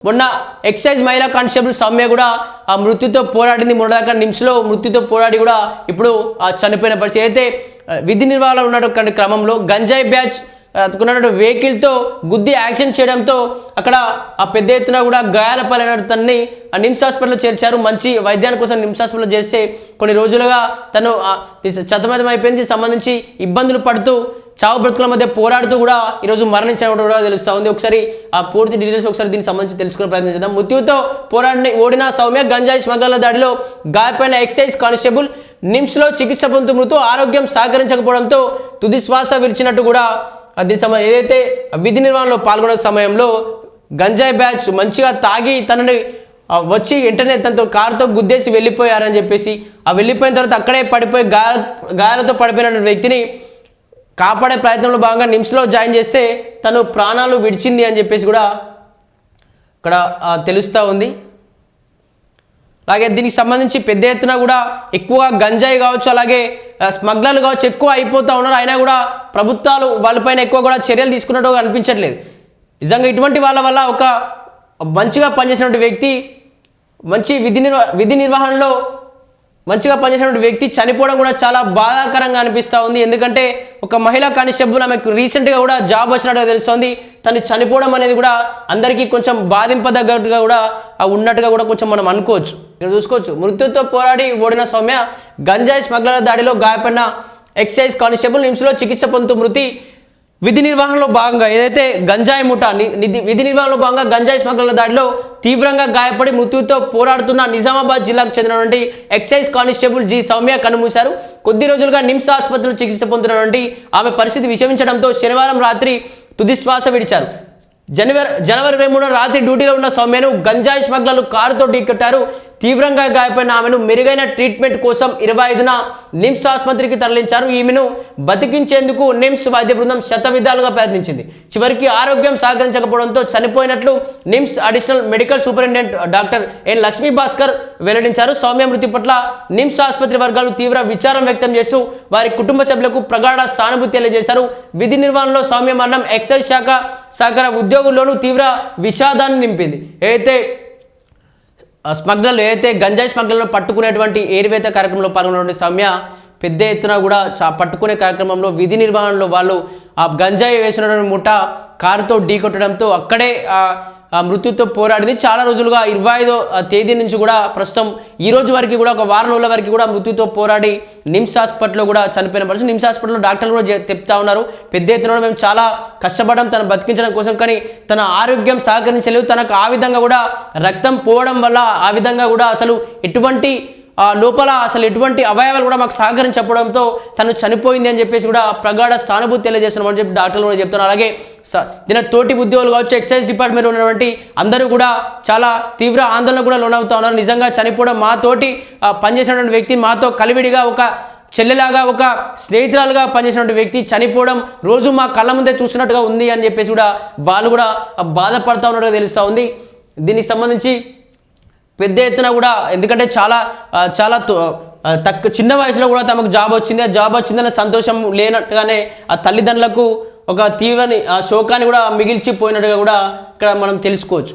మొన్న ఎక్సైజ్ మహిళా కానిస్టేబుల్ సౌమ్య కూడా ఆ మృత్యుతో పోరాడింది. మొన్నదాకా నిమ్స్లో మృత్యుతో పోరాడి కూడా ఇప్పుడు చనిపోయిన పరిస్థితి. అయితే విధి నిర్వహణలో ఉన్నటువంటి క్రమంలో గంజాయి బ్యాచ్ ఉన్నటువంటి వెహికల్తో గుద్ది యాక్సిడెంట్ చేయడంతో అక్కడ ఆ పెద్ద ఎత్తున కూడా గాయాల పాలైన తనని నిమ్స్ హాస్పిటల్లో చేర్చారు. మంచి వైద్యాన్ని కోసం నిమ్స్ హాస్పిటల్లో చేస్తే కొన్ని రోజులుగా తను చతమతం అయిపోయింది. సంబంధించి ఇబ్బందులు పడుతూ చావు బ్రతుకుల మధ్య పోరాడుతూ కూడా ఈరోజు మరణించినట్టు కూడా తెలుస్తూ ఉంది. ఒకసారి ఆ పూర్తి డీటెయిల్స్ ఒకసారి దీనికి సంబంధించి తెలుసుకునే ప్రయత్నం చేద్దాం. మృత్యుతో ఓడిన సౌమ్య గంజాయి స్మగ్లర్ల దాడిలో గాయపడిన ఎక్సైజ్ కానిస్టేబుల్ నిమ్స్లో చికిత్స పొందుతూ మృతు ఆరోగ్యం సహకరించకపోవడంతో తుది శ్వాస విడిచినట్టు కూడా దీనికి సంబంధించి ఏదైతే విధి నిర్వహణలో పాల్గొనే సమయంలో గంజాయి బ్యాచ్ మంచిగా తాగి తనని వచ్చి వెంటనే తనతో కారుతో గుద్దేసి వెళ్ళిపోయారని చెప్పేసి ఆ వెళ్ళిపోయిన తర్వాత అక్కడే పడిపోయి గాయాలతో పడిపోయిన వ్యక్తిని కాపాడే ప్రయత్నంలో భాగంగా నిమ్స్లో జాయిన్ చేస్తే తను ప్రాణాలు విడిచింది అని చెప్పేసి కూడా ఇక్కడ తెలుస్తూ ఉంది. అలాగే దీనికి సంబంధించి పెద్ద ఎత్తున కూడా ఎక్కువగా గంజాయి కావచ్చు, అలాగే స్మగ్లర్లు కావచ్చు ఎక్కువ అయిపోతూ ఉన్నారు. అయినా కూడా ప్రభుత్వాలు వాళ్ళపైన ఎక్కువ కూడా చర్యలు తీసుకున్నట్టు అనిపించట్లేదు. నిజంగా ఇటువంటి వాళ్ళ వల్ల ఒక మంచిగా పనిచేసినటువంటి వ్యక్తి మంచి విధి నిర్వహణలో మంచిగా పనిచేసినటువంటి వ్యక్తి చనిపోవడం కూడా చాలా బాధాకరంగా అనిపిస్తూ ఉంది. ఎందుకంటే ఒక మహిళా కానిస్టేబుల్ ఆమెకు రీసెంట్గా కూడా జాబ్ వచ్చినట్టుగా తెలుస్తుంది. తను చనిపోవడం అనేది కూడా అందరికీ కొంచెం బాధింపదగ్గట్టుగా కూడా ఉన్నట్టుగా కూడా కొంచెం మనం అనుకోవచ్చు. ఇక్కడ చూసుకోవచ్చు, మృత్యుతో పోరాడి ఓడిన సౌమ్య గంజాయి స్మగ్లర్ల దాడిలో గాయపడిన ఎక్సైజ్ కానిస్టేబుల్ నిమ్స్లో చికిత్స పొందుతూ మృతి. విధి నిర్వహణలో భాగంగా ఏదైతే గంజాయి ముఠా విధి నిర్వహణలో భాగంగా గంజాయి స్మగ్లర్ల దాడిలో తీవ్రంగా గాయపడి మృత్యుతో పోరాడుతున్న నిజామాబాద్ జిల్లాకు చెందినటువంటి ఎక్సైజ్ కానిస్టేబుల్ జి సౌమ్య కన్నుమూశారు. కొద్ది రోజులుగా నిమ్స్ ఆసుపత్రిలో చికిత్స పొందుతున్నటువంటి ఆమె పరిస్థితి విషమించడంతో శనివారం రాత్రి తుది శ్వాస విడిచారు. జనవరి 23 రాత్రి డ్యూటీలో ఉన్న సౌమ్యను గంజాయి స్మగ్లర్లు కారుతో ఢీకొట్టారు. తీవ్రంగా గాయపడిన ఆమెను మెరుగైన ట్రీట్మెంట్ కోసం 25న నిమ్స్ ఆసుపత్రికి తరలించారు. ఈమెను బతికించేందుకు నిమ్స్ వైద్య బృందం శతవిధాలుగా ప్రయత్నించింది. చివరికి ఆరోగ్యం సహకరించకపోవడంతో చనిపోయినట్లు NIMS additional medical superintendent doctor N Lakshmi Bhaskar వెల్లడించారు. సౌమ్య మృతి పట్ల నిమ్స్ ఆసుపత్రి వర్గాలు తీవ్ర విచారం వ్యక్తం చేస్తూ వారి కుటుంబ సభ్యులకు ప్రగాఢ సానుభూతి తెలియజేశారు. విధి నిర్వహణలో సౌమ్య మరణం ఎక్సైజ్ శాఖ సహకార ఉద్యోగుల్లోనూ తీవ్ర విషాదాన్ని నింపింది. గంజాయి స్మగ్లర్లను పట్టుకునేటువంటి ఏరివేత కార్యక్రమంలో పాల్గొన్నటువంటి సౌమ్య పెద్ద ఎత్తున కూడా పట్టుకునే కార్యక్రమంలో విధి నిర్వహణలో వాళ్ళు ఆ గంజాయి వేసినటువంటి ముఠా కారుతో ఢీకొట్టడంతో అక్కడే మృత్యుతో పోరాడింది. చాలా రోజులుగా 25వ తేదీ నుంచి కూడా ప్రస్తుతం ఈ రోజు వరకు కూడా ఒక వారం రోజుల వరకు కూడా మృత్యుతో పోరాడి నిమ్స్ హాస్పిటల్లో కూడా చనిపోయిన పరిస్థితి. నిమ్స్ హాస్పిటల్లో డాక్టర్లు కూడా చెప్తా ఉన్నారు, పెద్ద ఎత్తున మేము చాలా కష్టపడడం తను బతికించడం కోసం, కానీ తన ఆరోగ్యం సహకరించలేదు. తనకు ఆ విధంగా కూడా రక్తం పోవడం వల్ల ఆ విధంగా కూడా అసలు ఎటువంటి లోపల అసలు ఎటువంటి అవయవాలు కూడా మాకు సహకరించకపోవడంతో తను చనిపోయింది అని చెప్పేసి కూడా ప్రగాఢ సానుభూతి తెలియజేస్తున్నామని చెప్పి డాక్టర్లు కూడా చెప్తున్నారు. అలాగే దీని తోటి ఉద్యోగులు కావచ్చు, ఎక్సైజ్ డిపార్ట్మెంట్లో ఉన్నటువంటి అందరూ కూడా చాలా తీవ్ర ఆందోళన కూడా లోనవుతా ఉన్నారు. నిజంగా చనిపోవడం మాతోటి పనిచేసినటువంటి వ్యక్తి, మాతో కలివిడిగా ఒక చెల్లెలాగా ఒక స్నేహితురాలుగా పనిచేసినటువంటి వ్యక్తి చనిపోవడం రోజు మా కళ్ళ ముందే చూసినట్టుగా ఉంది అని చెప్పేసి కూడా వాళ్ళు కూడా బాధపడతా ఉన్నట్టుగా తెలుస్తూ ఉంది. దీనికి సంబంధించి పెద్ద ఎత్తున కూడా ఎందుకంటే చాలా చిన్న వయసులో కూడా తమకు జాబ్ వచ్చింది, ఆ జాబ్ వచ్చిందనే సంతోషం లేనట్టుగానే ఆ తల్లిదండ్రులకు ఒక తీవ్రని శోకాన్ని కూడా మిగిల్చిపోయినట్టుగా కూడా ఇక్కడ మనం తెలుసుకోవచ్చు.